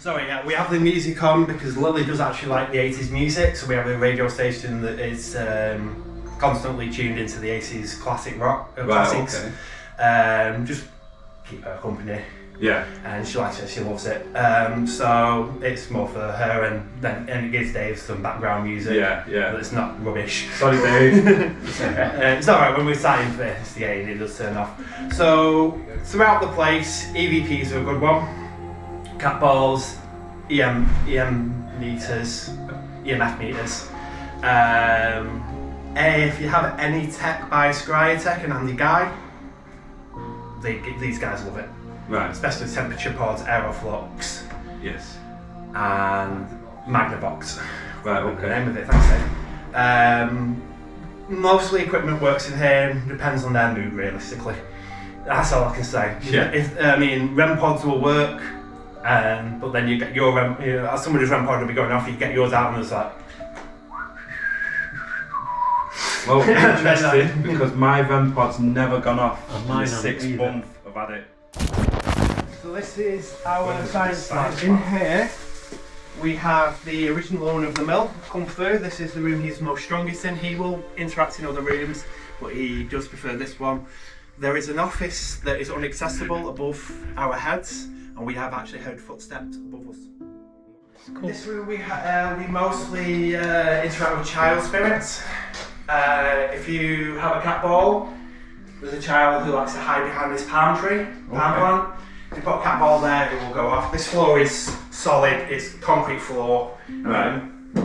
Sorry, yeah, we have the music on because Lily does actually like the 80s music, so we have a radio station that is constantly tuned into the 80s classic rock, classics. Okay. Just keep her company. Yeah. And she likes it, she loves it. So it's more for her, and it gives Dave some background music. Yeah, yeah. But it's not rubbish. Sorry, Dave. It's alright when we're starting for the game, it does turn off. So throughout the place, EVPs are a good one. Cat balls, EM meters, EMF meters. If you have any tech by Scrytech and Andy Guy, these guys love it. Right. Especially temperature pods, Aeroflux. Yes. And Magnavox. Right, okay. The name of it, thanks Dave. Mostly equipment works in here, depends on their mood realistically. That's all I can say. Yeah. REM pods will work, but then you get your REM, somebody's REM pod will be going off, you get yours out and it's like... Well, interesting, because my REM pod's never gone off. And mine in the 6 months I've had it. So this is our science lab. In here we have the original owner of the mill come through. This is the room he's most strongest in. He will interact in other rooms, but he does prefer this one. There is an office that is inaccessible above our heads, and we have actually heard footsteps above us. Cool. This room we mostly interact with child spirits. If you have a cat ball, there's a child who likes to hide behind this palm plant. If you put a cat ball there, it will go off. This floor is solid, it's concrete floor. Right.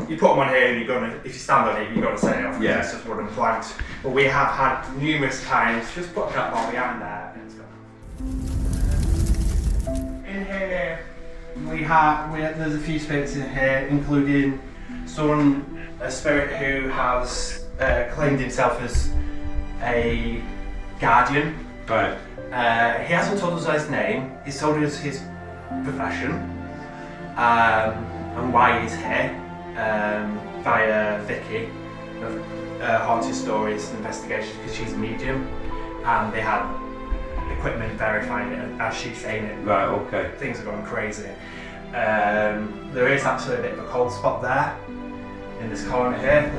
You put them on here and if you stand on it, you're gonna set it off. Yeah. It's just wooden planks. But we have had numerous times, just put a cat ball behind there and it's gone. In here, there's a few spirits in here, including a spirit who has claimed himself as a guardian. Right. He hasn't told us his name, he's told us his profession and why he's here via Vicky of Haunted Stories Investigations, because she's a medium and they had equipment verifying it as she's saying it. Right, okay. Things are going crazy. There is actually a bit of a cold spot there in this corner here.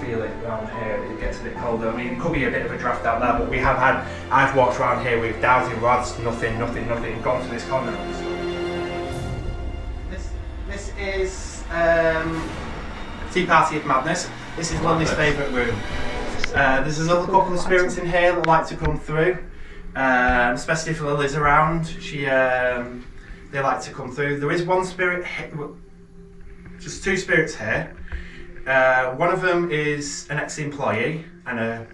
Feel it around here, it gets a bit colder. I mean, it could be a bit of a draft out there, but I've walked around here with dowsing rods, nothing, gone to this corner. This is Tea Party of Madness. This is Lily's favourite room. There's another couple of spirits in here that like to come through, especially if Lily's around. They like to come through. There is one spirit, just two spirits here. One of them is an ex-employee and a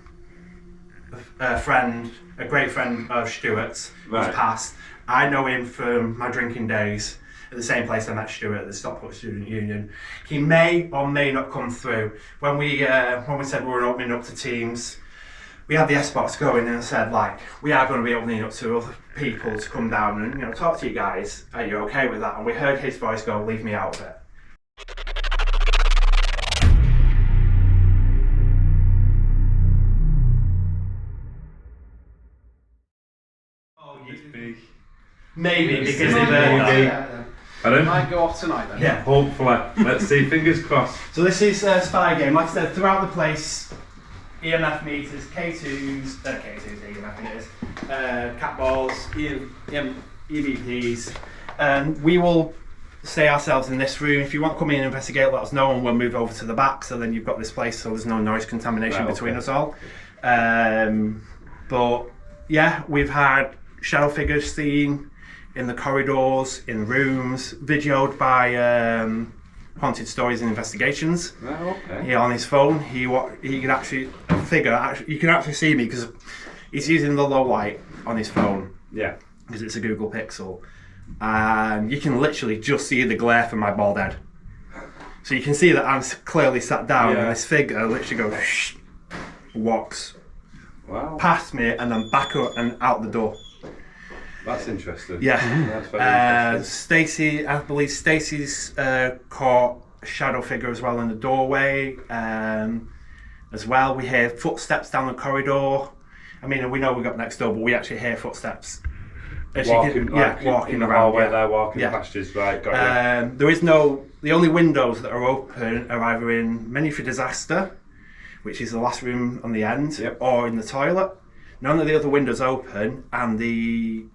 great friend of Stuart's, who's passed. I know him from my drinking days at the same place I met Stuart at the Stockport Student Union. He may or may not come through. When we said we were opening up to teams, we had the S-box going and said, like, we are going to be opening up to other people to come down and talk to you guys. Are you okay with that? And we heard his voice go, leave me out of it. Maybe because I might go off tonight then. Yeah. Hopefully. Let's see, fingers crossed. So this is a spy game. Like I said, throughout the place, EMF meters, K2s, EMF meters, cat balls, EVPs, and we will stay ourselves in this room. If you want to come in and investigate, let us know and we'll move over to the back, so then you've got this place so there's no noise contamination between us all. But yeah, we've had shadow figures seen in the corridors, in rooms, videoed by Haunted Stories and Investigations. Oh, okay. He on his phone, he can actually you can actually see me because he's using the low light on his phone. Yeah. Because it's a Google Pixel, and you can literally just see the glare from my bald head. So you can see that I'm clearly sat down, and this figure literally goes, walks past me, and then back up and out the door. That's interesting. Yeah. That's very interesting. Stacey, I believe Stacey's caught a shadow figure as well in the doorway. As well, we hear footsteps down the corridor. I mean, we know we got next door, but we actually hear footsteps Walking, walking in the around. hallway there, walking the passages, right, got you. There is the only windows that are open are either in Menu for Disaster, which is the last room on the end, or in the toilet. None of the other windows open, and the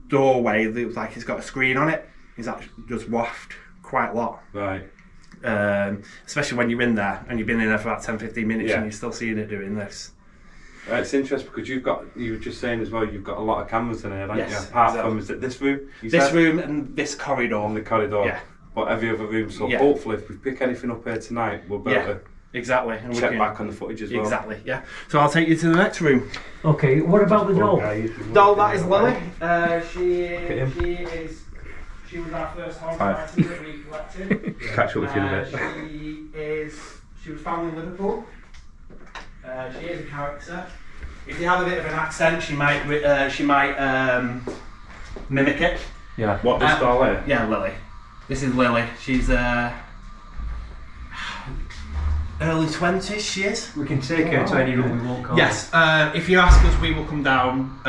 doorway looks like it's got a screen on it. Is actually does waft quite a lot. Right. Especially when you're in there and you've been in there for about 10-15 minutes and you're still seeing it doing this. Right, it's interesting because you were just saying as well, you've got a lot of cameras in here, haven't you? Apart from, is it this room? This room and this corridor. And the corridor. Yeah. But every other room, so hopefully if we pick anything up here tonight, we'll be able to exactly. And check back on the footage as well. Exactly, yeah. So I'll take you to the next room. Okay, what about the doll? Doll, that is Lily. She was our first haunted item that we collected. Catch up with you in a bit. She was found in Liverpool. She is a character. If you have a bit of an accent, she might mimic it. Yeah. What this doll here? Yeah, Lily. This is Lily. She's early 20s. She is. We can take her to any room we want. Yes. If you ask us, we will come down.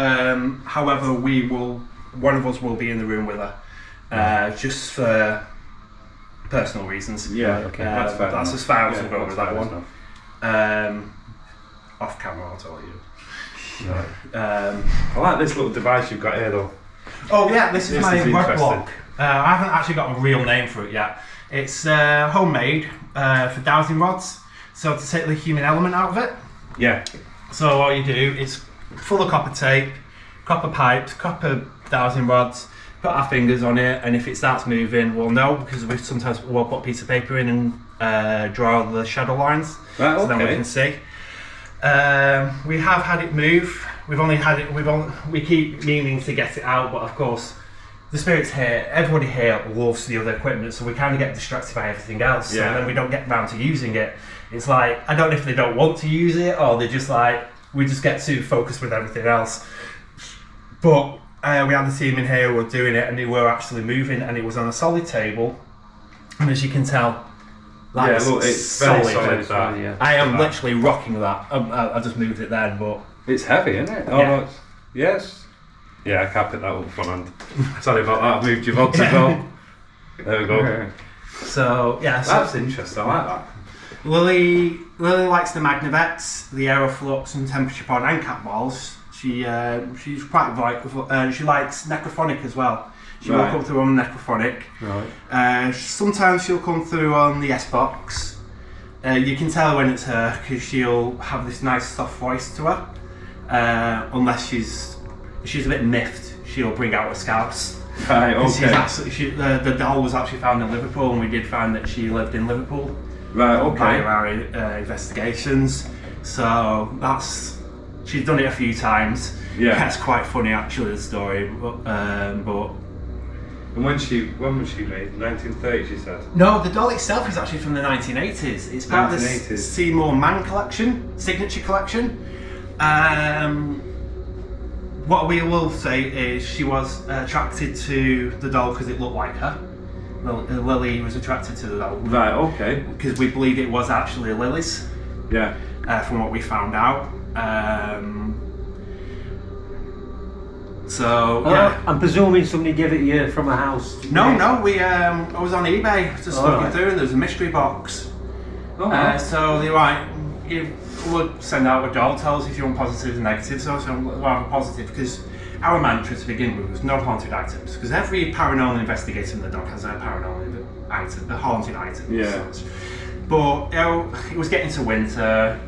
However, one of us will be in the room with her, just for personal reasons. Yeah. Okay. That's fair. That's as far as we'll go with that one. Off camera, I'll tell you. Right. I like this little device you've got here, though. Oh yeah, this is my rod block. I haven't actually got a real name for it yet. It's homemade for dowsing rods. So to take the human element out of it. Yeah. So all you do is full of copper tape, copper pipes, copper dowsing rods. Put our fingers on it, and if it starts moving, we'll know because we'll put a piece of paper in and draw the shadow lines, right, so then we can see. We have had it move. We keep meaning to get it out, but of course, the spirits here, everybody here loves the other equipment, so we kind of get distracted by everything else, and then we don't get round to using it. It's like, I don't know if they don't want to use it, or they just like, we just get too focused with everything else. But we had the team in here who were doing it, and they were actually moving, and it was on a solid table, and as you can tell, look, it's very solid. I am literally rocking that. I just moved it then, but it's heavy, isn't it? Oh, no, yes. Yeah, I can't pick that up front hand. Sorry about that. I've moved your vods as well. There we go. So that's interesting. I like that. Lily likes the Magnavets, the Aeroflux and temperature pod and cat balls. She's quite vital. She likes necrophonic as well. She will come through on necrophonic. Right. Sometimes she'll come through on the S-Box. You can tell when it's her because she'll have this nice soft voice to her. Unless she's a bit miffed, she'll bring out her scalps. Right, okay. The doll was actually found in Liverpool, and we did find that she lived in Liverpool. Right, okay. By our investigations. So she's done it a few times. Yeah. That's quite funny actually, the story. But and when was she made? 1930s, you said? No, the doll itself is actually from the 1980s. It's part of the Seymour Mann collection, signature collection. What we will say is she was attracted to the doll because it looked like her. Lily was attracted to the doll. Right, okay. Because we believe it was actually Lily's. Yeah. From what we found out. So yeah. I'm presuming somebody gave it you from a house. No. I was on eBay just looking through, and there's a mystery box. So they you would send out a doll, tell us if you want positives and negatives. So we'll have a positive because our mantra to begin with was no haunted items. Because every paranormal investigator in the dock has a paranormal item, a haunted item. Yeah. But it was getting to winter.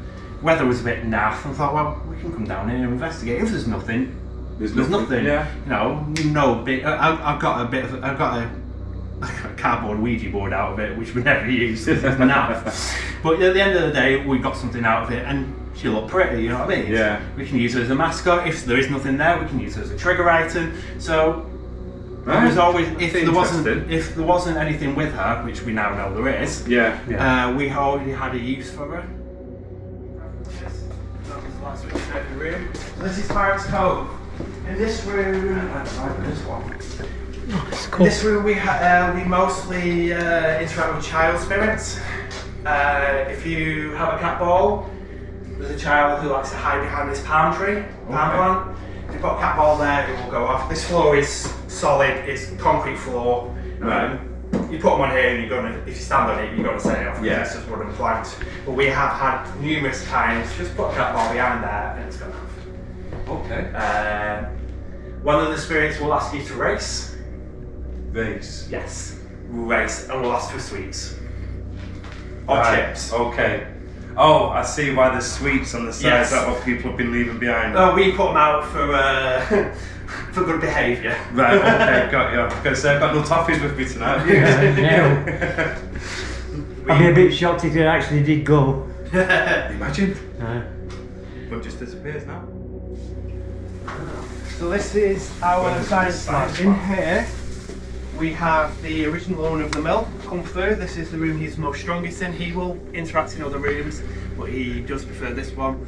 Weather was a bit naff. I thought, well, we can come down here and investigate. If there's nothing. There's nothing. Yeah. No bit. I've got a cardboard Ouija board out of it, which we never used because it's naff. But at the end of the day, we got something out of it, and she looked pretty. You know what I mean? Yeah. We can use her as a mascot. If there is nothing there, we can use her as a trigger item. So there was always if there wasn't anything with her, which we now know there is. Yeah. We already had a use for her. That was the last switch in the room. So this is Pirate's Cove. In this room, this one. Cool. In this room we mostly interact with child spirits. If you have a cat ball, there's a child who likes to hide behind this palm plant. If you put a cat ball there, it will go off. This floor is solid, it's concrete floor. Right. You put them on here and you're gonna, if you stand on it, you're gonna set it off. Yeah. It's just wooden planks. But we have had numerous times, just put a cat ball behind there and it's gone off. Okay. One of the spirits will ask you to race. Race. Yes. We'll race and we'll ask for sweets. Or Right, chips. Okay. Oh, I see why there's sweets on the side. Yes. Is that what people have been leaving behind? Oh, we put them out for for good behaviour. Right, okay, got you. Because I've got no toffees with me tonight. Yeah. I'd be a bit shocked if it actually did go. Imagine. No. It just disappears now. So this is our science lab. In here we have the original owner of the mill come through. This is the room he's most strongest in. He will interact in other rooms, but he does prefer this one.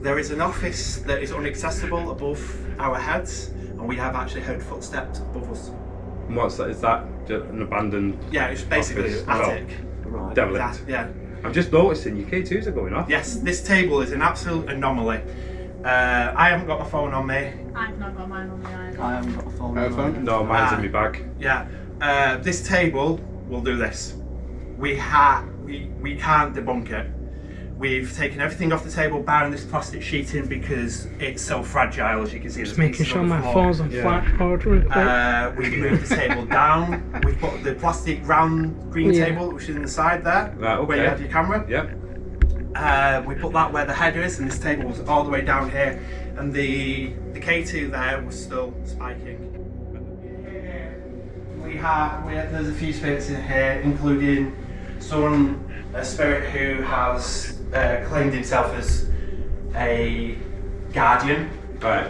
There is an office that is inaccessible above our heads, and we have actually heard footsteps above us. And what's that? Is that just an abandoned? Yeah, it's basically office? an attic. Right. Derelict. Yeah. I'm just noticing your K2s are going off. Yes, this table is an absolute anomaly. I haven't got my phone on me. I've not got mine on me either. I haven't got a phone. No, mine's in my bag. Yeah, this table will do this. We can't debunk it. We've taken everything off the table, barring this plastic sheeting because it's so fragile, as you can see. Just making sure my phone's on flight mode real quick. We've moved the table down. We've put the plastic round green table, which is in the side there, Right, okay. where you have your camera. Yep. We put that where the header is, and this table was all the way down here, and the K2 there was still spiking. There's a few spirits in here, including a spirit who has claimed himself as a guardian. Right.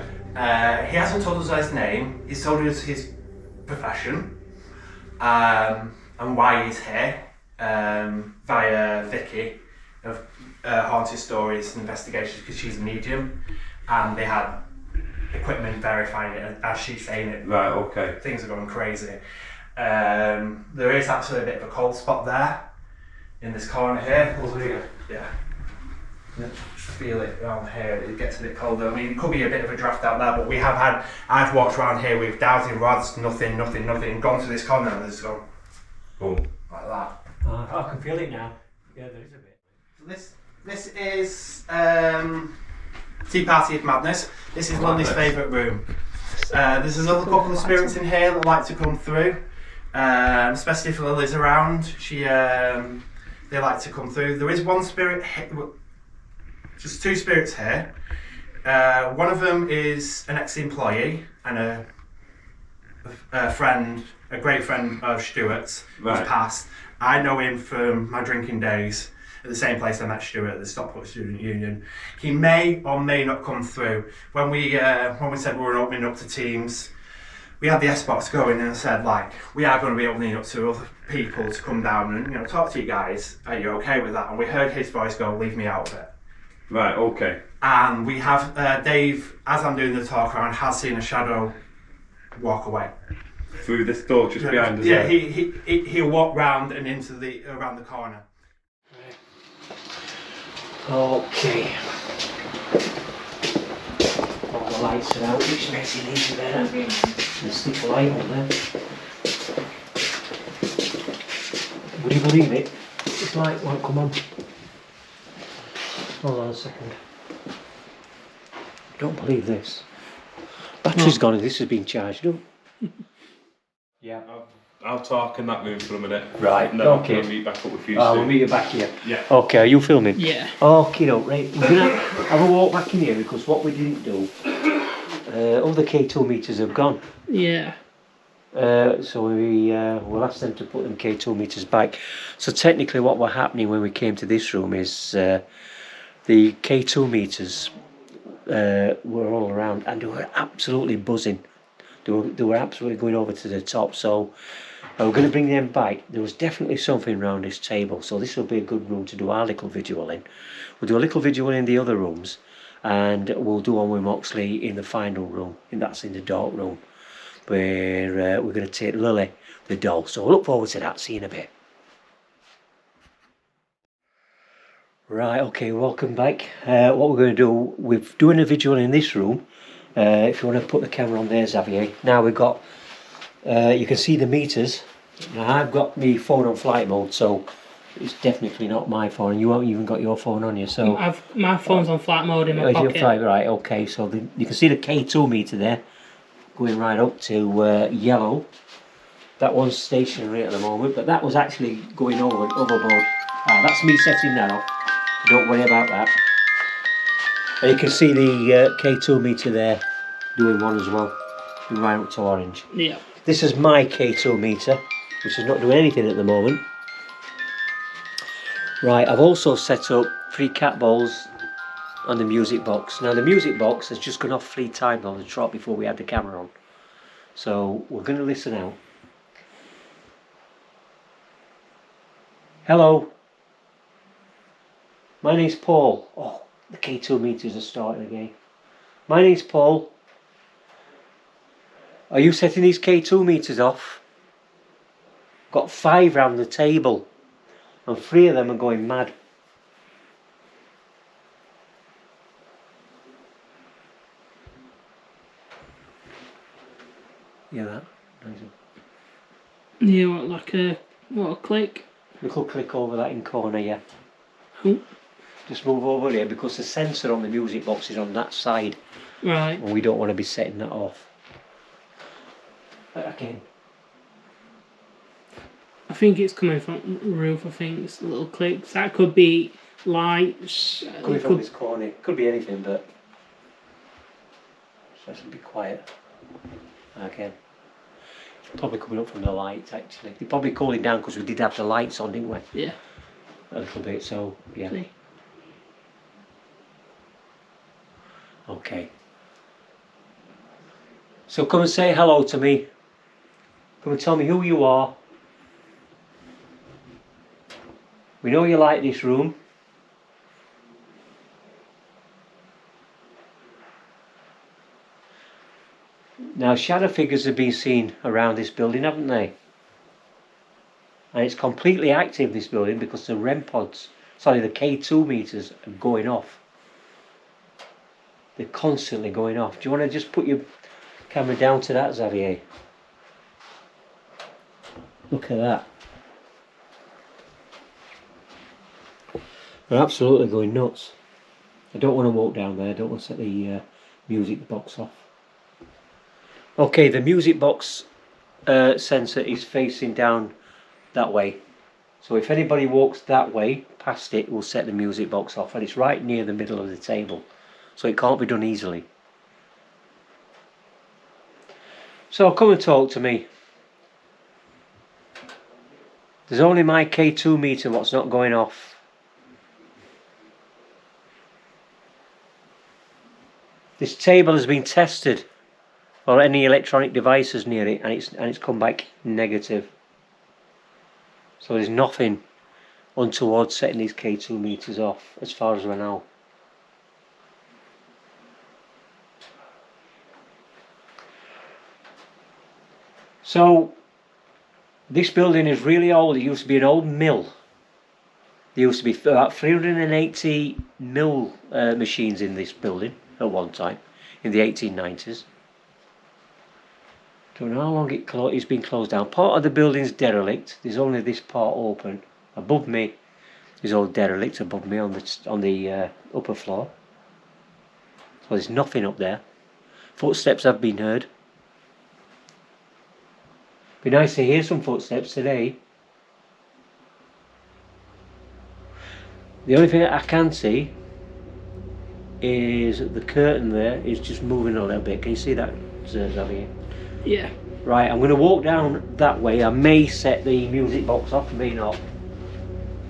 He hasn't told us his name. He's told us his profession and why he's here via Vicky of Haunted Stories and Investigations, because she's a medium, and they had equipment verifying it as she's saying it. Right, okay. Things are going crazy. There is actually a bit of a cold spot there in this corner here. Over here. Yeah. Feel it around here. It gets a bit colder. I mean, it could be a bit of a draft out there, but I've walked around here with dowsing rods, nothing, gone to this corner and there's gone Boom. like that. I can feel it now. Yeah, there is a bit. So this is Tea Party of Madness. This is Lily's favourite room. There's another couple of spirits in here that like to come through, especially if Lily's around. They like to come through. There is one spirit, just two spirits here. One of them is an ex-employee and a great friend of Stuart's, who's passed. I know him from my drinking days at the same place I met Stuart at the Stockport Student Union. He may or may not come through. When we said we were opening up to teams, we had the S-Box going and I said, like, we are going to be opening up to other people to come down and talk to you guys. Are you okay with that? And we heard his voice go, leave me out of it. Right, okay. And we have Dave, as I'm doing the talk around, has seen a shadow walk away. Through this door just behind us. Yeah, he'll walk round and around the corner. Okay. All the lights are out, which makes it easy there. There's stick a light on there. Would you believe it? This light won't come on. Hold on a second. Don't believe this. Battery's gone and this has been charged up. Yeah. I'll talk in that room for a minute. Right, and then okay. We'll meet back up with you We'll soon. meet you back here. Yeah. Okay, are you filming? Yeah. Okay, no, right. We're gonna have a walk back in here because what we didn't do, all the K2 meters have gone. Yeah. So we'll ask them to put them K2 meters back. So technically what was happening when we came to this room is the K2 meters were all around and they were absolutely buzzing. They were absolutely going over to the top. So we're going to bring them back. There was definitely something around this table. So this will be a good room to do our little visual in. We'll do a little visual in the other rooms and we'll do one with Moxley in the final room. And that's in the dark room, where we're going to take Lily, the doll. So we'll look forward to that. See you in a bit. Right, okay, welcome back. What we're going to do, we're doing a visual in this room, If you want to put the camera on there, Xavier. Now we've got, you can see the meters. Now I've got my phone on flight mode, so it's definitely not my phone. You haven't even got your phone on you, so... My phone's on flight mode in my pocket. Right, okay, so you can see the K2 meter there, going right up to yellow. That one's stationary at the moment, but that was actually going overboard. That's me setting that off. Don't worry about that. And you can see the K2 meter there doing one as well, right up to orange. Yeah. This is my K2 meter, which is not doing anything at the moment. Right, I've also set up 3 cat balls on the music box. Now the music box has just gone off 3 times on the trot before we had the camera on. So we're going to listen out. Hello. My name's Paul. Oh, the K2 meters are starting again. My name's Paul. Are you setting these K2 meters off? Got 5 round the table, and 3 of them are going mad. Hear that? Yeah, what, like a click? Little click over that in corner, yeah. Oh. Just move over here because the sensor on the music box is on that side. Right. And we don't want to be setting that off. Again. I think it's coming from the roof. I think it's little clicks. That could be lights. Coming from this corner. Could be anything, but so should be quiet. Again. Probably coming up from the lights actually. They're probably cooling down because we did have the lights on, didn't we? Yeah. A little bit, so yeah. See. Okay. So come and say hello to me. Come and tell me who you are. We know you like this room. Now shadow figures have been seen around this building, haven't they? And it's completely active, this building, because the REM pods, sorry, the K2 meters are going off. They're constantly going off. Do you want to just put your camera down to that, Xavier? Look at that. They're absolutely going nuts. I don't want to walk down there. I don't want to set the music box off. Okay, the music box sensor is facing down that way. So if anybody walks that way, past it, we'll set the music box off. And it's right near the middle of the table. So it can't be done easily. So come and talk to me. There's only my K2 meter what's not going off. This table has been tested or any electronic devices near it, and it's come back negative. So there's nothing untoward setting these K2 meters off as far as we know. So this building is really old. It used to be an old mill. There used to be about 380 mill machines in this building at one time in the 1890s. Don't know how long it's been closed down. Part of the building's derelict. There's only this part open. Above me is all derelict. Above me on the upper floor. So there's nothing up there. Footsteps have been heard. Be nice to hear some footsteps today. The only thing that I can see is the curtain there is just moving a little bit. Can you see that, Xavier? Yeah. Right, I'm going to walk down that way. I may set the music box off, may not.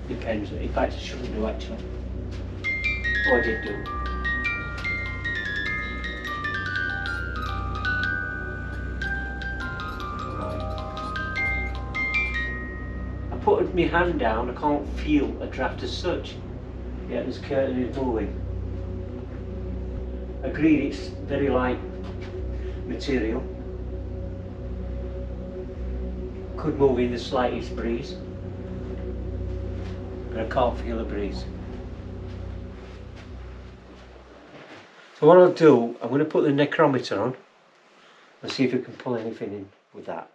Depends. In fact, I shouldn't do actually. Oh, I did do. I put my hand down, I can't feel a draft as such. Yet this curtain is moving. Agreed, it's very light material. Could move in the slightest breeze, but I can't feel a breeze. So So what I'll do, I'm going to put the necrometer on and see if we can pull anything in with that.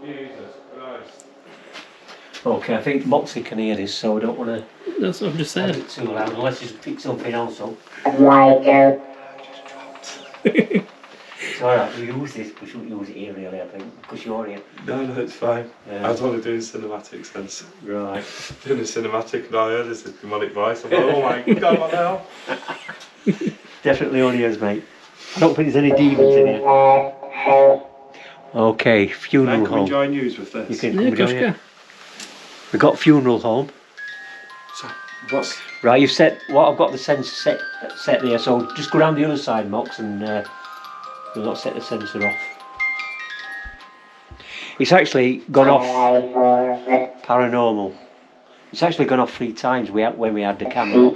Jesus Christ. Okay, I think Moxley can hear this, so I don't want to That's what I've just have said. it too loud unless he's picked something else up. It's alright, we use this, we shouldn't use it here really, I think, because you're here. No, it's fine. I was only doing cinematic sense. Right. Doing a cinematic and I heard this demonic voice. I'm like, oh my god, what the hell? Definitely only us, mate. I don't think there's any demons in here. Okay, funeral Can we home. join news with this? You can Yeah, come of down course you here. can. We got funeral home. So, what's... Right, you've set what I've got the sensor set there, so just go round the other side, Mox, and we'll not set the sensor off. It's actually gone off paranormal. It's actually gone off 3 times when we had the camera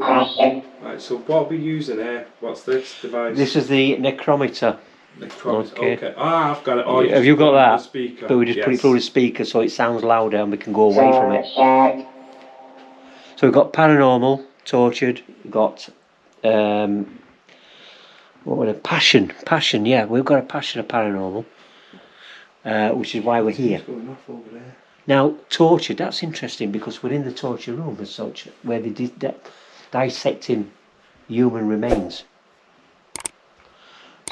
off. Right, so what are we using here? What's this device? This is the necrometer. Okay. Ah, I've got it. Oh, Have you got that? The speaker. But we just put it through the speaker so it sounds louder and we can go away from it. So we've got paranormal, tortured, we've got what was it? Passion, yeah, we've got a passion of paranormal, which is why we're here. It's going off over there. Now, tortured, that's interesting because we're in the torture room as such, where they did dissecting human remains.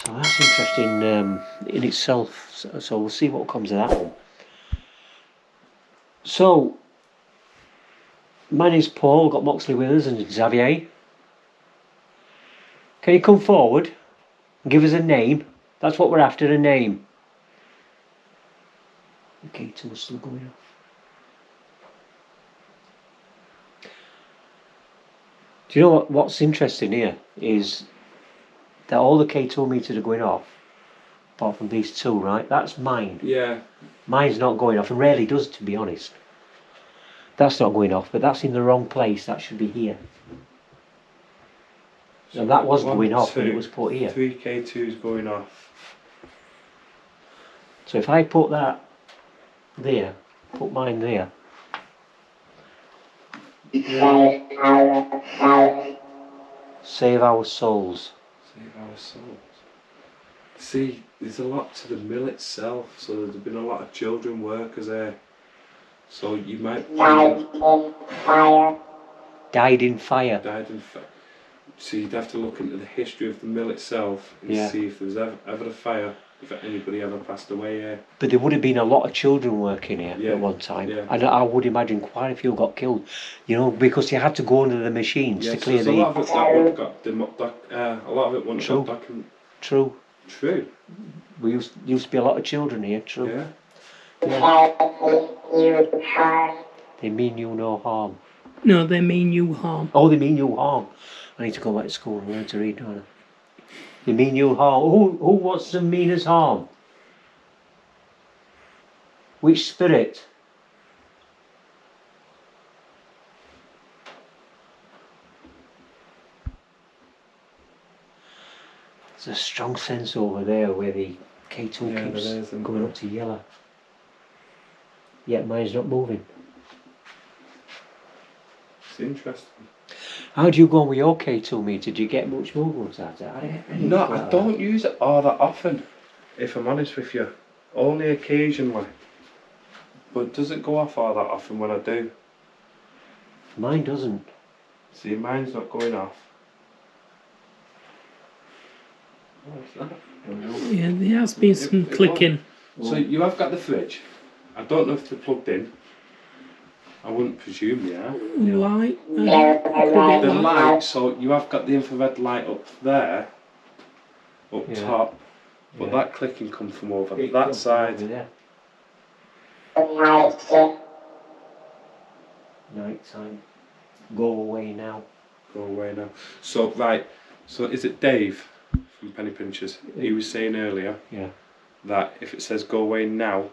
So that's interesting in itself. So we'll see what comes of that one. So, my name's Paul, we've got Moxley with us and Xavier. Can you come forward and give us a name? That's what we're after, a name. Okay, tool's still going off. Do you know what's interesting here is that all the K2 meters are going off, apart from these 2, right? That's mine. Yeah. Mine's not going off, and rarely does, to be honest. That's not going off, but that's in the wrong place. That should be here. So that was going off when it was put here. 3 K2s going off. So if I put that there, put mine there. Save our souls. Save our souls. See, there's a lot to the mill itself, so there's been a lot of children workers there. So you might... Died in fire. Died in fire. So you'd have to look into the history of the mill itself and see if there was ever a fire, if anybody ever passed away here. But there would have been a lot of children working here at one time. Yeah. And I would imagine quite a few got killed, you know, because you had to go under the machines to clear so a lot of it that would have got a lot of it wouldn't have got documented. True. We used to be a lot of children here, true. Yeah. They mean you no harm. No, they mean you harm. Oh, they mean you harm. I need to go back to school and learn to read, don't I? They mean you harm. Who wants to mean us harm? Which spirit? There's a strong sense over there where the K2 keeps going up to yellow. Yet mine's not moving. It's interesting. How do you go on with your K2 meter? Do you get much movement out of it? No, I don't use it all that often, if I'm honest with you. Only occasionally. But it doesn't go off all that often when I do. Mine doesn't. See, mine's not going off. What's that? Yeah, there has been some clicking. So you have got the fridge. I don't know if they're plugged in. I wouldn't presume they are. Light. The light, so you have got the infrared light up there, up top, but that clicking comes from over that side. Night time. Go away now. Go away now. So, right, so is it Dave from Penny Pinchers? He was saying earlier that if it says go away now,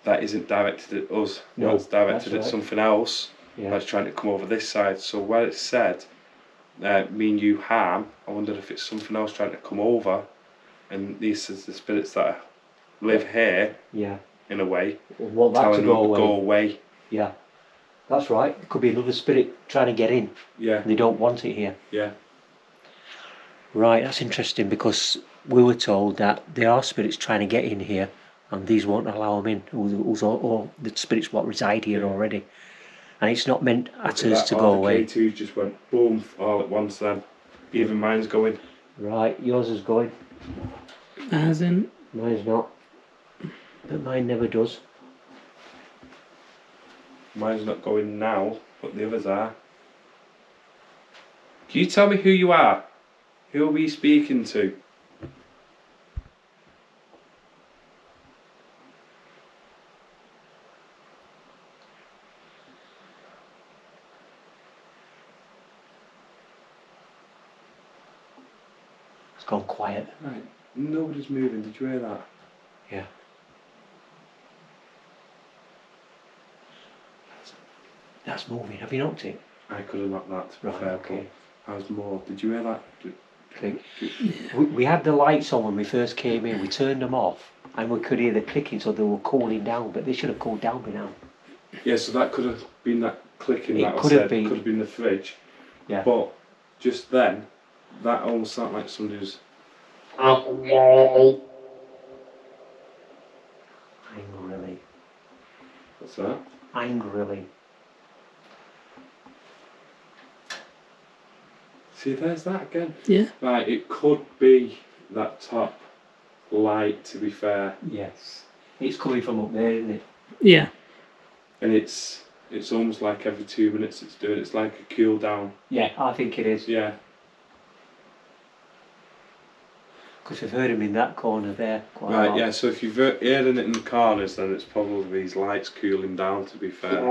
that isn't directed at us. No, it's directed at something else Yeah. that's trying to come over this side. So where it said mean you harm, I wondered if it's something else trying to come over, and these are the spirits that live here in a way, Want that to telling them go to away. go away. Yeah. That's right. It could be another spirit trying to get in. Yeah. And they don't want it here. Yeah. Right, that's interesting because we were told that there are spirits trying to get in here and these won't allow them in, or the spirits what reside here already. And it's not meant at us to go away. The K2s just went boom all at once then. Even mine's going. Right, yours is going. Hasn't. Mine's not. But mine never does. Mine's not going now, but the others are. Can you tell me who you are? Who are we speaking to? It's gone quiet. Right, nobody's moving, did you hear that? Yeah. That's moving. Have you knocked it? I could have knocked that, to be Right, fair, okay. but I was more. Did you hear that? Click. We had the lights on when we first came in. We turned them off and we could hear the clicking, so they were cooling down, but they should have cooled down by now. Yeah, so that could have been that clicking It that I could said. have been. Could have been the fridge. Yeah. But just then, that almost sounded like somebody was. Angrily. What's that? Angrily. See, there's that again. Yeah. Right, it could be that top light, to be fair. Yes. It's coming from up there, isn't it? Yeah. And it's almost like every 2 minutes it's doing. It's like a cool down. Yeah, I think it is. Yeah. Because we've heard him in that corner there quite a Right, lot. yeah, so if you've heard it in the corners, then it's probably these lights cooling down, to be fair.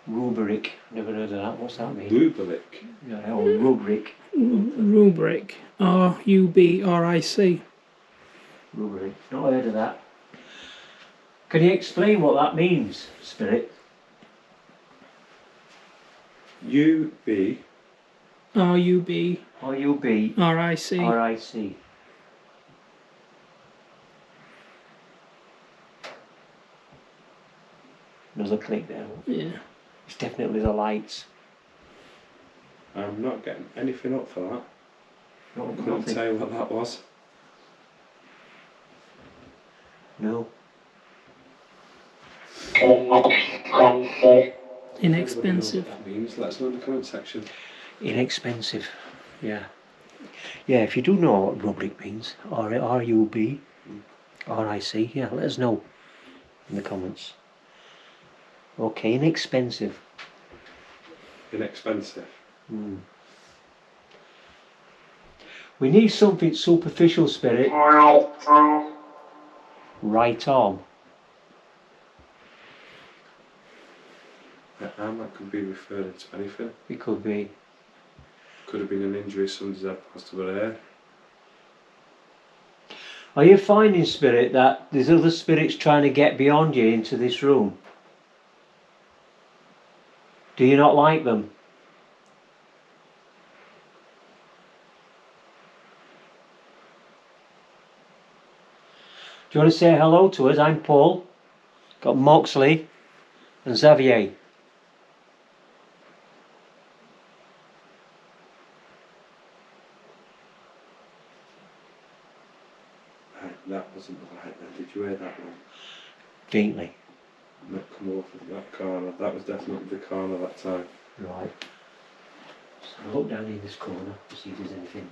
Rubric. Never heard of that. What's that mean? Lubric. Yeah, or rubric. Rubric. R-U-B-R-I-C. Rubric. Not heard of that. Can you explain what that means, Spirit? U-B. R-U-B. R-U-B. R-I-C. R-I-C. Another click there. Yeah. It's definitely the lights. I'm not getting anything up for that. Not, Couldn't nothing. tell you what that was. No. Inexpensive. What that means, let us know in the comment section. Inexpensive. Yeah. Yeah, if you do know what rubric means, or R-U-B, R-I-C, yeah, let us know in the comments. Okay, inexpensive. Inexpensive. Hmm. We need something superficial, Spirit. Right arm. That arm, that could be referring to anything. It could be. Could have been an injury somebody's had passed over there. Are you finding, Spirit, that there's other spirits trying to get beyond you into this room? Do you not like them? Do you want to say hello to us? I'm Paul. Got Moxley and Xavier. Right, that wasn't the light then. Did you hear that one? Faintly. Not come off of that corner. That was definitely the corner that time. Right. So I'll look down in this corner to see if there's anything.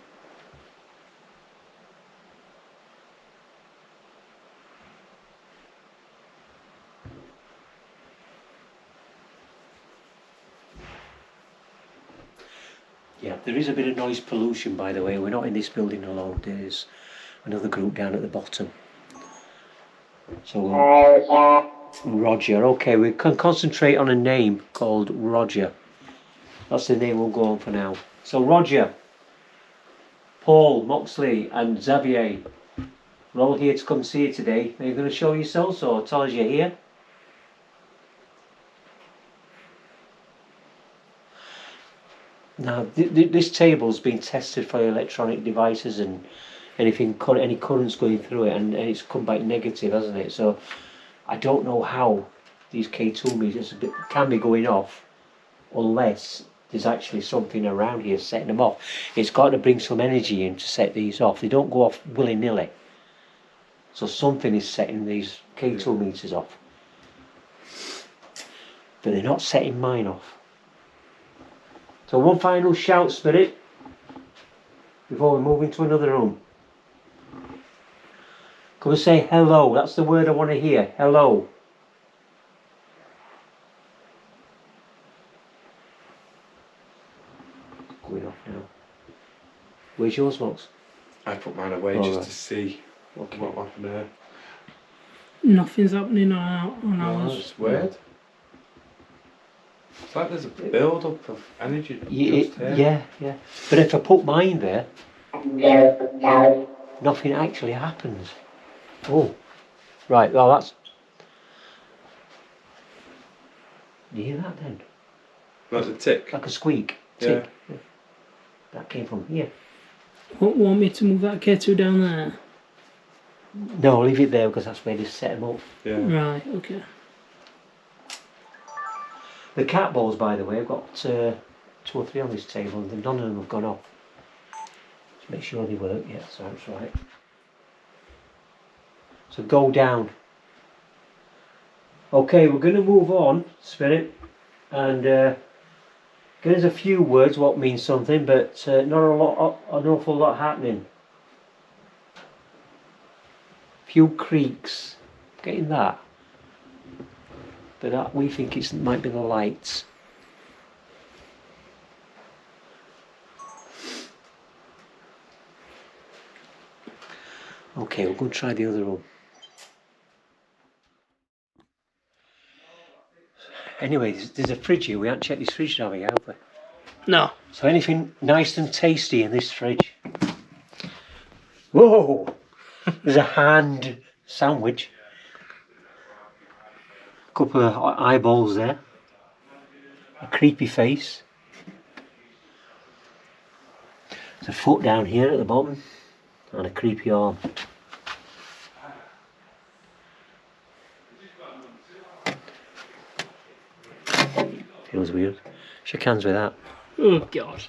Yeah, there is a bit of noise pollution, by the way. We're not in this building alone. There's another group down at the bottom. So, Roger. Okay, we can concentrate on a name called Roger. That's the name we'll go on for now. So, Roger, Paul, Moxley, and Xavier, we're all here to come see you today. Are you going to show yourselves or tell us you're here? Now, this table's been tested for electronic devices and anything, any currents going through it, and it's come back negative, hasn't it? So, I don't know how these K2 meters can be going off unless there's actually something around here setting them off. It's got to bring some energy in to set these off. They don't go off willy-nilly. So something is setting these K2 meters off. But they're not setting mine off. So one final shout, Spirit, before we move into another room. Come and say hello. That's the word I want to hear. Hello. Going off now. Where's yours, Mox? I put mine away just to see what happened there. Nothing's happening on ours. It's weird. It's like there's a build-up of energy just here. Yeah. But if I put mine there, nothing actually happens. Oh, right. Well, that's. Do you hear that then? Like a tick. Like a squeak. Tick. Yeah. That came from here. Want me to move that K2 down there? No, leave it there because that's where they set them up. Yeah. Right. Okay. The cat balls, by the way, I've got 2 or 3 on this table, and none of them have gone off. Just make sure they work. Yeah, so that's right. So go down. Okay, we're going to move on, Spirit, and there's a few words what means something, but not an awful lot happening. Few creaks, getting that. But that, we think it might be the lights. Okay, we'll go and try the other room. Anyway, there's a fridge here. We haven't checked this fridge, have we? No. So anything nice and tasty in this fridge? Whoa! There's a hand sandwich. A couple of eyeballs there. A creepy face. There's a foot down here at the bottom. And a creepy arm. Feels weird. Shake hands with that. Oh God.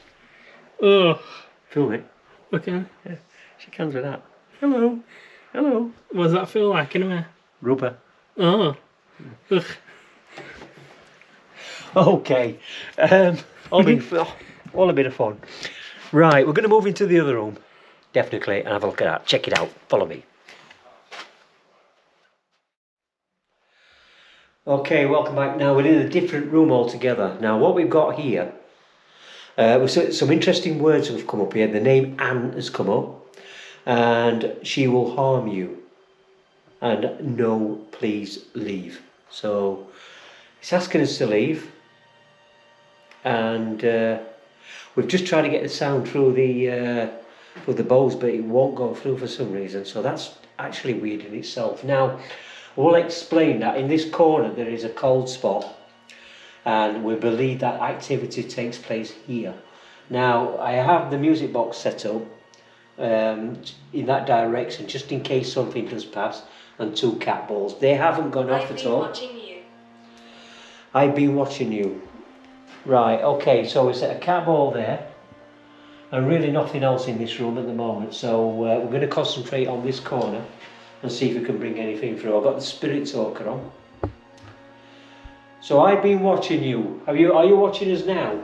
Oh. Feel it? Okay. Yeah. Shake hands with that. Hello. Hello. What does that feel like anyway? Rubber. Oh. Ugh. Okay. All a bit of fun. Right, we're going to move into the other room. Definitely, and have a look at that. Check it out. Follow me. Okay, welcome back. Now we're in a different room altogether. Now what we've got here, some interesting words have come up here. The name Anne has come up, and she will harm you. And no, please leave. So it's asking us to leave, and we've just tried to get the sound through the bowls, but it won't go through for some reason. So that's actually weird in itself. Now, we'll explain that in this corner there is a cold spot, and we believe that activity takes place here. Now, I have the music box set up in that direction, just in case something does pass, and 2 cat balls. They haven't gone off at all. I've been watching you. Right, okay, so we set a cat ball there, and really nothing else in this room at the moment. So we're going to concentrate on this corner and see if we can bring anything through. I've got the spirit talker on. So I've been watching you. Are you watching us now?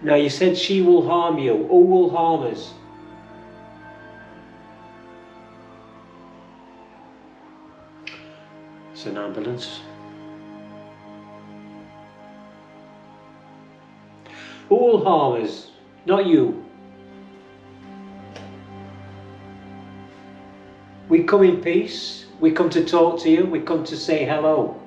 Now you said she will harm you. Who will harm us? It's an ambulance. Who will harm us? Not you. We come in peace. We come to talk to you. We come to say hello.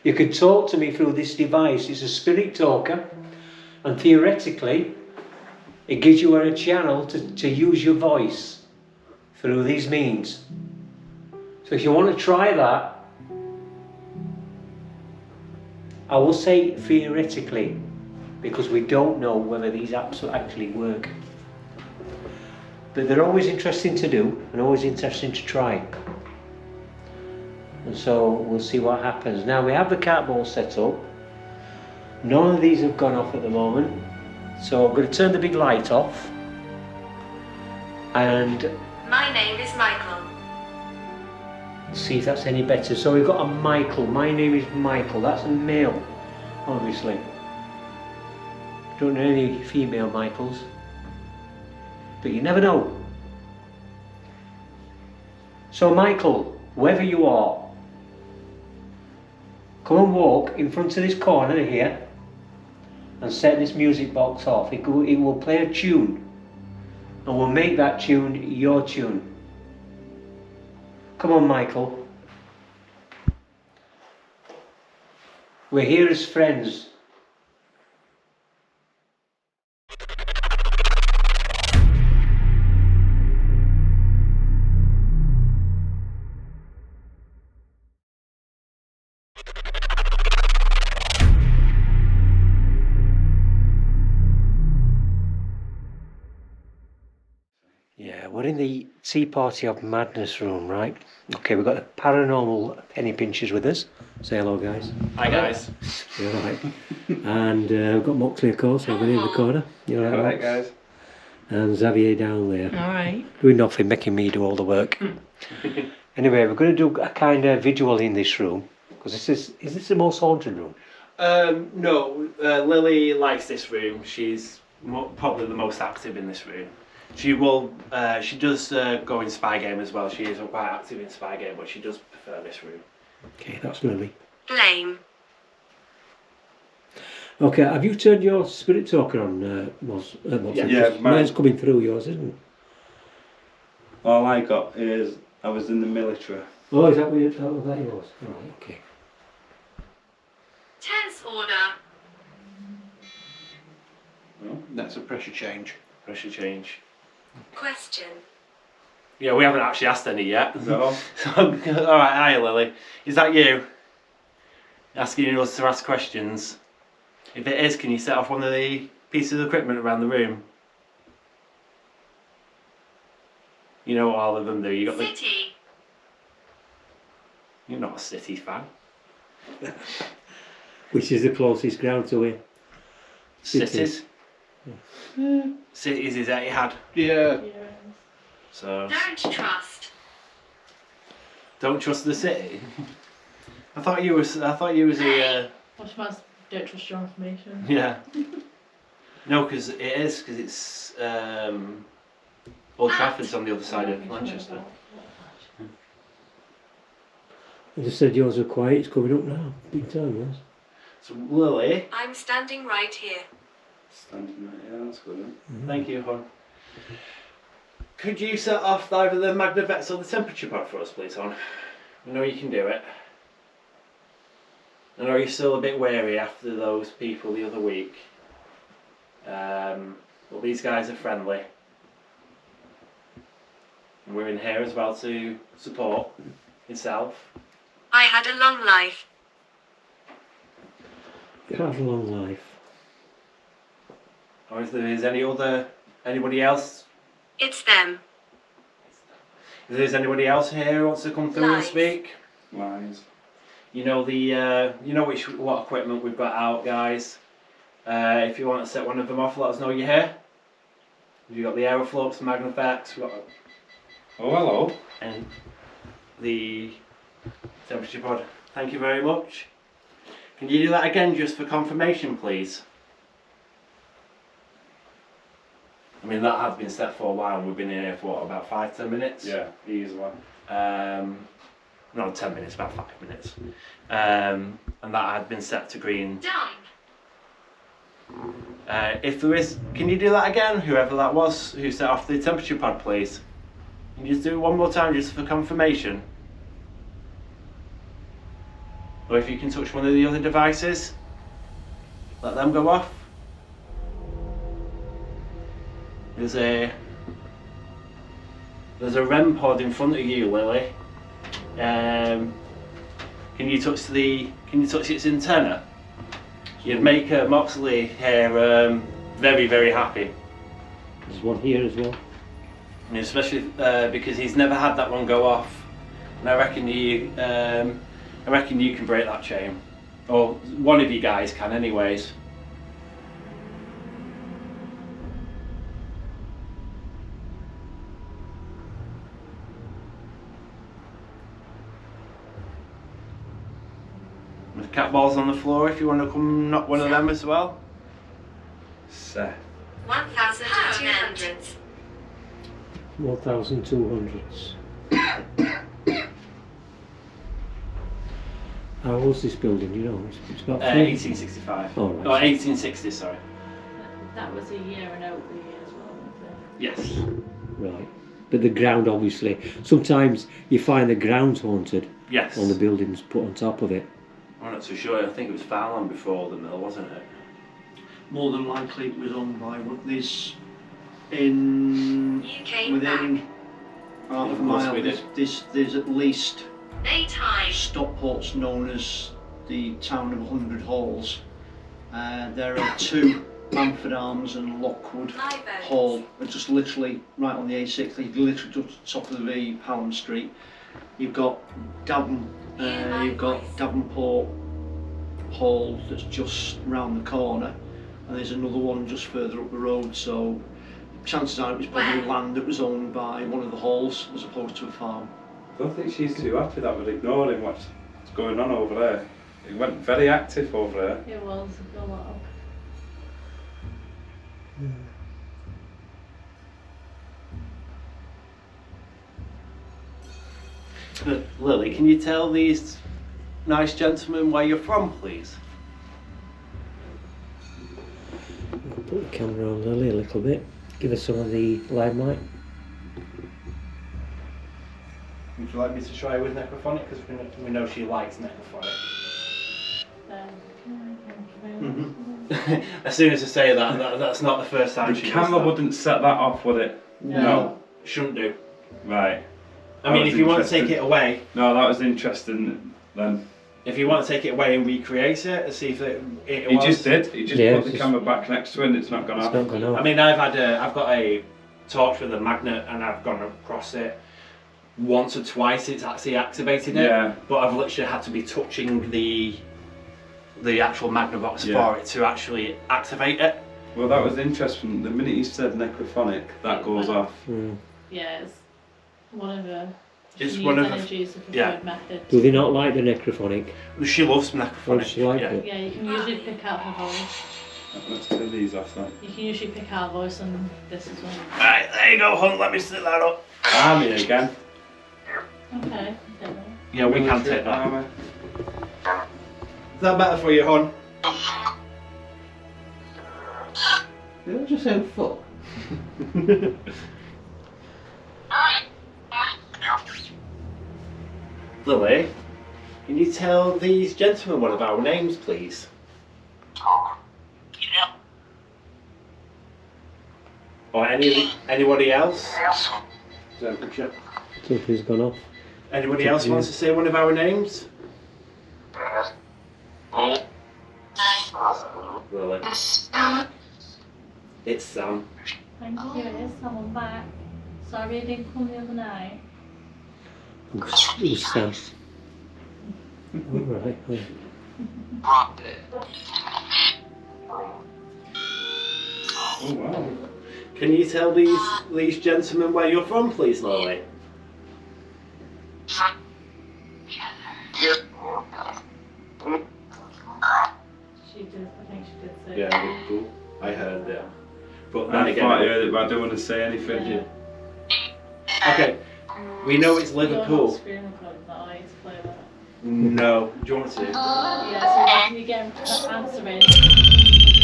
You can talk to me through this device. It's a spirit talker, and theoretically it gives you a channel to use your voice through these means. So if you want to try that, I will say theoretically, because we don't know whether these apps will actually work. But they're always interesting to do and always interesting to try. And so we'll see what happens. Now we have the cat ball set up. None of these have gone off at the moment. So I'm going to turn the big light off. And my name is Michael. See if that's any better. So we've got a Michael. My name is Michael. That's a male, obviously. Don't know any female Michaels. But you never know. So Michael, wherever you are, come and walk in front of this corner here and set this music box off. It will play a tune and we'll make that tune your tune. Come on, Michael. We're here as friends. Yeah, we're in the Tea Party of Madness room, right? Okay, we've got the Paranormal penny pinchers with us. Say hello, guys. Hi, guys. You're right. And we've got Moxley, of course, over there in the corner. You're right, Alright, guys. And Xavier down there. Alright. Doing nothing, making me do all the work. Anyway, we're going to do a kind of visual in this room. Because is this the most haunted room? No, Lily likes this room. She's probably the most active in this room. She does go in Spy Game as well. She isn't quite active in Spy Game, but she does prefer this room. Okay, that's Lily. Lame. Okay, have you turned your spirit talker on, Yeah, mine's coming through yours, isn't it? All I got is I was in the military. Oh, is that what yours? Right, okay. Tense order. That's a pressure change. Pressure change. Question. Yeah, we haven't actually asked any yet. No. So, alright, hi Lily. Is that you? Asking us to ask questions? If it is, can you set off one of the pieces of equipment around the room? You know what all of them do. You got the. City. You're not a City fan. Which is the closest ground to it? Cities. Cities is Etihad. Yeah. So. Don't trust. Don't trust the city. I thought you was a. I suppose don't trust your information. Yeah. No, because it's Old Trafford's on the other side of Manchester. I just said yours are quiet, it's coming up now. Big time, yes. So Lily, I'm standing right here. Standing right, yeah, that's good. Isn't it? thank you, hon. Could you set off either the Magnavets or the temperature pod for us, please, hon? I know you can do it. I know you're still a bit wary after those people the other week. But these guys are friendly. And we're in here as well to support yourself. I had a long life. You have a long life. Or if there is anybody else, It's them. if there's anybody else here who wants to come through and Lies. speak, Lies. you know what equipment we've got out, guys. If you want to set one of them off, let us know you're here. We've got the Aeroflux, Magnaflex, we've got Oh, hello. and the temperature pod. Thank you very much. Can you do that again just for confirmation, please? I mean, that has been set for a while and we've been in here for what, about 5-10 minutes? Yeah, easily. No, 10 minutes, about 5 minutes. And that had been set to green. Dump. If there is, can you do that again? Whoever that was who set off the temperature pod, please. Can you just do it one more time just for confirmation? Or if you can touch one of the other devices, let them go off. There's a REM pod in front of you, Lily. Can you touch its antenna? You'd make Moxley here very, very happy. There's one here as well. And especially because he's never had that one go off. And I reckon you can break that chain. Or one of you guys can anyways. With cat balls on the floor if you want to come knock one of them as well. Seth. 1,200. 1,200s. How old's this building, you know? It's about 1865. Oh, right. Or 1860, sorry. That was a year and over the year as well, wasn't it? Yes. Right. But the ground, obviously, sometimes you find the ground's haunted Yes. on the buildings put on top of it. I'm not too sure. I think it was farmland before the mill, wasn't it? More than likely it was owned by this in UK within back. half a Of course mile. we did. There's at least Daytime. stockports known as the town of 100 Halls. There are two, Bamford Arms and Lockwood Live oats. Hall, are just literally right on the A6, literally just top of the Hallam Street. You've got you've got Davenport Hall that's just round the corner, and there's another one just further up the road. So chances are it was probably land that was owned by one of the halls as opposed to a farm. I don't think she's too happy that we're ignoring what's going on over there. It went very active over there. It was a lot. But Lily, can you tell these nice gentlemen where you're from, please? Put the camera on Lily a little bit. Give us some of the limelight. Would you like me to try with necrophonic? Because we know she likes necrophonic. As soon as I say that's not the first time The she camera does that. wouldn't set that off, would it? No. Shouldn't do. Right. I mean, was if you want to take interesting. it away, No, that was interesting then. if you want to take it away and recreate it and see if it He was. just did. He just Yeah, put the it's camera back next to it and it's not gone It's off. not gone off. I mean, I've got a torch with a magnet and I've gone across it once or twice. It's actually activated it. Yeah. But I've literally had to be touching the actual Magnavox Yeah. for it to actually activate it. Well, that was interesting. The minute you said necrophonic, that goes off. Mm. Yeah, it's one of the It's used one of the- energy is the preferred yeah. method. Do they not like the necrophonic? She loves necrophonic. Oh, she liked yeah. it. Yeah, you can usually pick out her voice. Let's turn these off then. You can usually pick out her voice and this is one. Right, there you go, Hunt. Let me sit that up. Army again. Okay, okay. Yeah, we can take that. Army. Is that better for you, Hon? Did I just say fuck? Lily, can you tell these gentlemen one of our names, please? Or anybody else? Something's gone off. Anybody else wants to say one of our names? Lily. It's Sam. Thank you, it is someone back. Sorry I didn't come the other night. It was Sam. Alright. Oh wow. Can you tell these gentlemen where you're from, please, Lily? She did, I think she did say. Yeah, cool. I heard that. But then I again, thought I heard it, but I don't want to say anything. Yeah. okay, we know it's You're not Liverpool. screen recording that, are you, to play that? No. Do you want me to? Yeah, so you get answering. That was me.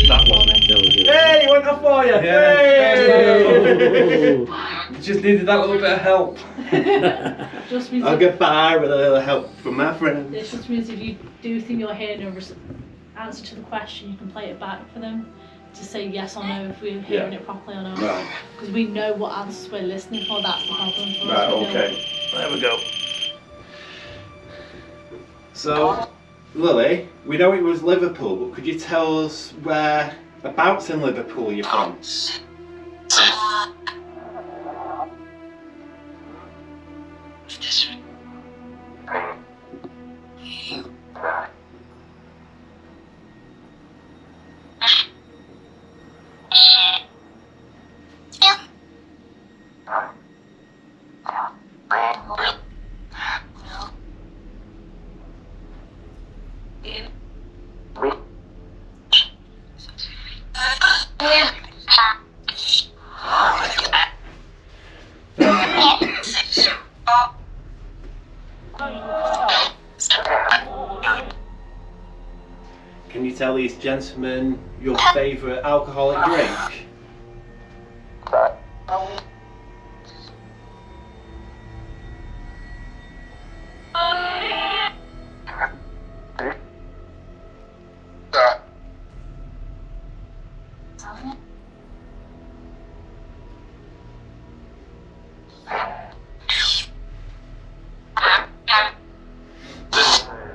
That was it. Hey, he went off for you! Yeah. Hey! You just needed that little bit of help. Just means I'll if, get by with a little help from my friend. this just means if you do think you're hearing a answer to the question, you can play it back for them to say yes or no if we're hearing it properly or not. Right. Because we know what answers we're listening for, that's the problem for us. Right, We know- okay. There we go. So, Lily, we know it was Liverpool, but could you tell us whereabouts in Liverpool you're from? Can you tell these gentlemen your favourite alcoholic drink?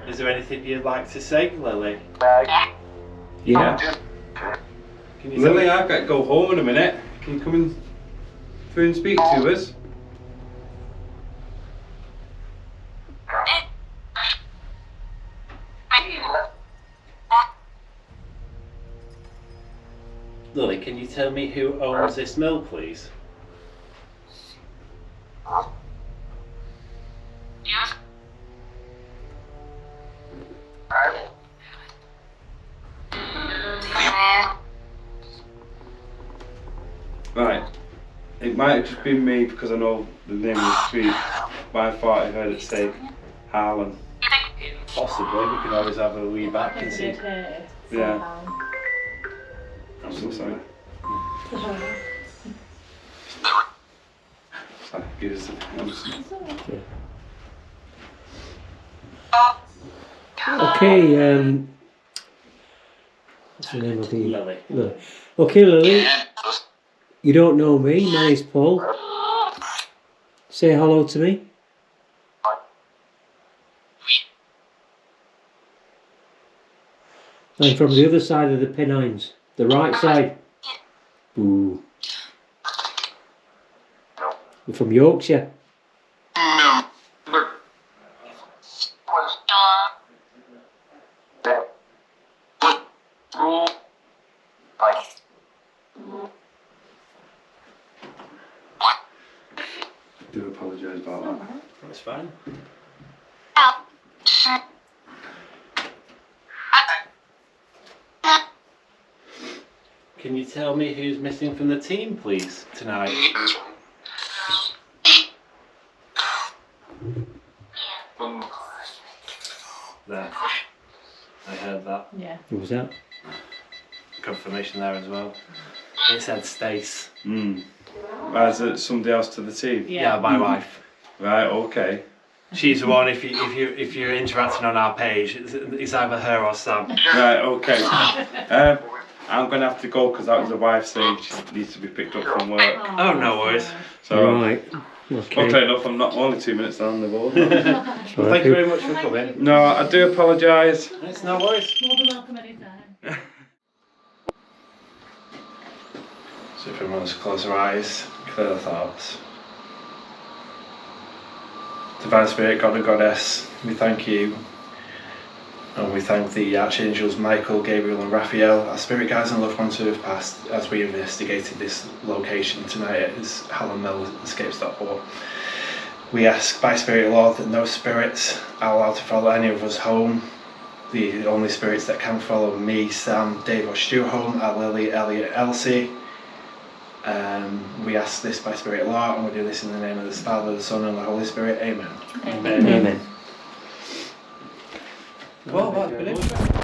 Is there anything you'd like to say, Lily? Yeah. Can you Lily, I've got to go home in a minute. Can you come in through and speak to us? Lily, can you tell me who owns this mill, please? Right. It might have just been me because I know the name of the street, but I thought I heard it say Harlan. Possibly, we can always have a wee back and see. Yeah. I'm so sorry. Sorry, give us Okay, what's the name of the... Lily. Okay, Lily. You don't know me, my name's Paul. Say hello to me. I'm from the other side of the Pennines. The right side. Ooh. You're from Yorkshire. I do apologise about that. That's fine. Can you tell me who's missing from the team, please, tonight? There. I heard that. Yeah. Who was that? Confirmation there as well. It said Stace. Is it somebody else to the team? Yeah, my wife. Right, okay. She's the one. If you're interacting on our page, it's either her or Sam. Right, okay. I'm going to have to go because that was the wife saying she needs to be picked up from work. Oh, no worries. So, Right. Okay. okay, enough. I'm not only 2 minutes down the board. Well, thank you very much for coming. No, I do apologise. It's no worries. More than welcome anytime. So if everyone wants to close their eyes, clear their thoughts. Divine Spirit, God and Goddess, we thank you. And we thank the Archangels Michael, Gabriel and Raphael, our spirit guides and loved ones who have passed as we investigated this location tonight at Hallam Mill Escapes.org. We ask by Spirit Lord that no spirits are allowed to follow any of us home. The only spirits that can follow me, Sam, Dave or Stu home are Lily, Elliot, Elsie. We ask this by Spirit Lord, and we do this in the name of the Father, the Son and the Holy Spirit. Amen. Amen. Well, that's been it.